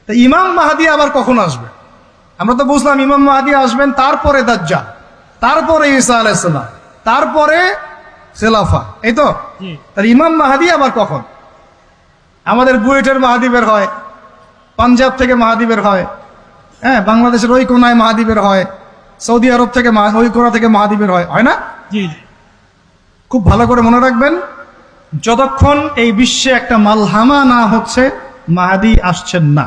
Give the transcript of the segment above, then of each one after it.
তো ইমাম মাহদী আবার কখন আসবে? আমরা তো বুঝলাম ইমাম মাহদী আসবেন তারপরে দাজ্জাল, তারপরে ঈসা আলাইহিস সালাম, তারপরে খেলাফা, এই তো। তাহলে ইমাম মাহদী আবার কখন? আমাদের বুয়েটের মাহদী বের হয়, পাঞ্জাব থেকে মাহদী বের হয়, হ্যাঁ, বাংলাদেশের ওই কোনায় মাহদী বের হয়, সৌদি আরব থেকে ওই কোনা থেকে মাহদী বের হয়, হয় না? খুব ভালো করে মনে রাখবেন, যতক্ষণ এই বিশ্বে একটা মালহামা না হচ্ছে মাহদী আসছেন না।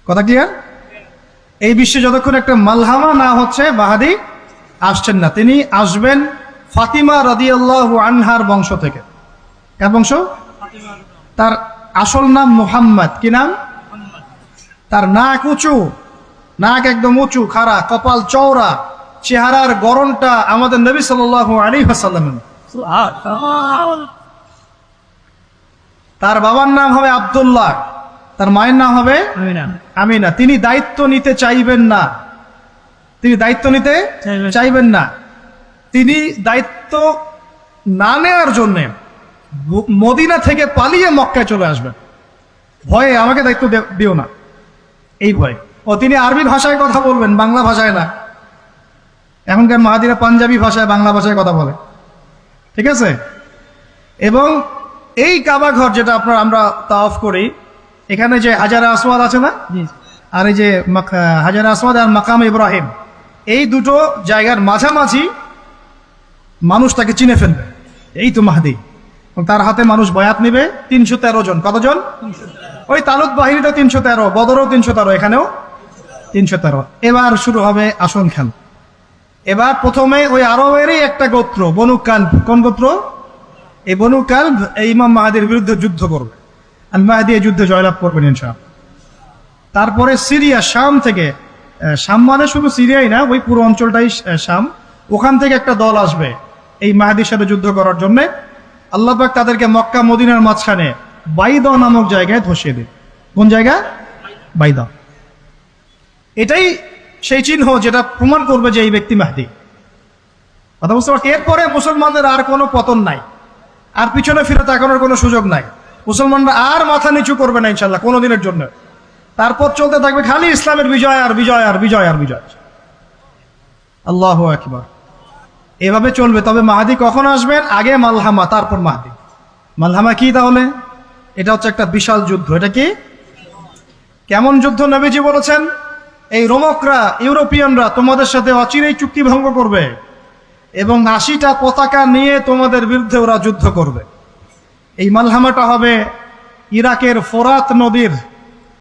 কথা ক্লিয়ার? এই বিশ্বে যতক্ষণ একটা মালহামা না হচ্ছে মাহদী আসছেন না। তিনি আসবেন ফাতিমা রাদিয়াল্লাহু আনহার বংশ থেকে। কার বংশ? তার আসল নাম মুহাম্মদ। কি নাম? তার নাক উঁচু, নাক একদম উঁচু, খাড়া, কপাল চওড়া, চেহারার গড়নটা আমাদের নবী সাল্লাল্লাহু আলাইহি ওয়াসাল্লামের। তার বাবার নাম হবে আব্দুল্লাহ, তার মায়ের নাম হবে আমিনা। তিনি দায়িত্ব নিতে চাইবেন না, তিনি দায়িত্ব নিতে চাইবেন না। তিনি দায়িত্ব না নেওয়ার জন্য মদিনা থেকে পালিয়ে মক্কায় চলে আসবেন, ভয়ে আমাকে দায়িত্ব দিও না, এই ভয়। ও তিনি আরবি ভাষায় কথা বলবেন, বাংলা ভাষায় না। এখনকার মাহাদিরা পাঞ্জাবি ভাষায়, বাংলা ভাষায় কথা বলে, ঠিক আছে? এবং এই কাবা ঘর যেটা আমরা তাওয়াফ করি, এখানে যে হাজারে আসওয়াদ আছে না, আর এই যে হাজারে আসওয়াদ আর মাকাম ইব্রাহিম, এই দুটো জায়গার মাঝামাঝি মানুষ তাকে চিনে ফেলবে, এই তো মাহদী। তার হাতে মানুষ বয়াত নেবে 313 জন। কতজন? ওই তালুত বাহিনীটা 313, বদরও 313, এখানেও 313। এবার শুরু হবে আসন খেল। এবার প্রথমে ওই আরবেরই একটা গোত্র, বনু কালব। কোন গোত্র? এই বনু কালব এই ইমাম মাহদীর বিরুদ্ধে যুদ্ধ করবে, আর মাহদী এই যুদ্ধে জয়লাভ করবেন ইনশাআল্লাহ। তারপরে সিরিয়া, শাম থেকে, শাম মানে শুধু সিরিয়াই না, ওই পুরো অঞ্চলটাই শাম, ওখান থেকে একটা দল আসবে এই মাহদীর সাথে যুদ্ধ করার জন্য। আল্লাহ পাক তাদেরকে মক্কা মদিনার মাঝখানে বাইদা নামক জায়গায় ধসিয়ে দেবে। কোন জায়গা? বাইদা। এটাই সেই চিহ্ন যেটা প্রমাণ করবে যে এই ব্যক্তি মাহদী। কথা বুঝতে পারছি? এরপরে মুসলমানদের আর কোনো পতন নাই, আর পিছনে ফিরে তাকানোর কোনো সুযোগ নাই। মুসলমানরা আর মাথা নিচু করবে না ইনশাল্লাহ কোনোদিনের জন্য। তারপর চলতে থাকবে খালি ইসলামের বিজয় আর বিজয় আর বিজয় আর বিজয়। আল্লাহু আকবার। এভাবে চলবে। তবে মাহদী কখন আসবেন? আগে মালহামা, তারপর মাহদী। মালহামা কি তাহলে? এটা হচ্ছে একটা বিশাল যুদ্ধ। এটা কি? কেমন যুদ্ধ? নবীজি বলেছেন, এই রোমকরা, ইউরোপিয়ানরা তোমাদের সাথে অচিরেই চুক্তি ভঙ্গ করবে এবং 80টা পতাকা নিয়ে তোমাদের বিরুদ্ধে ওরা যুদ্ধ করবে। এই মালহামাটা হবে ইরাকের ফোরাত নদীর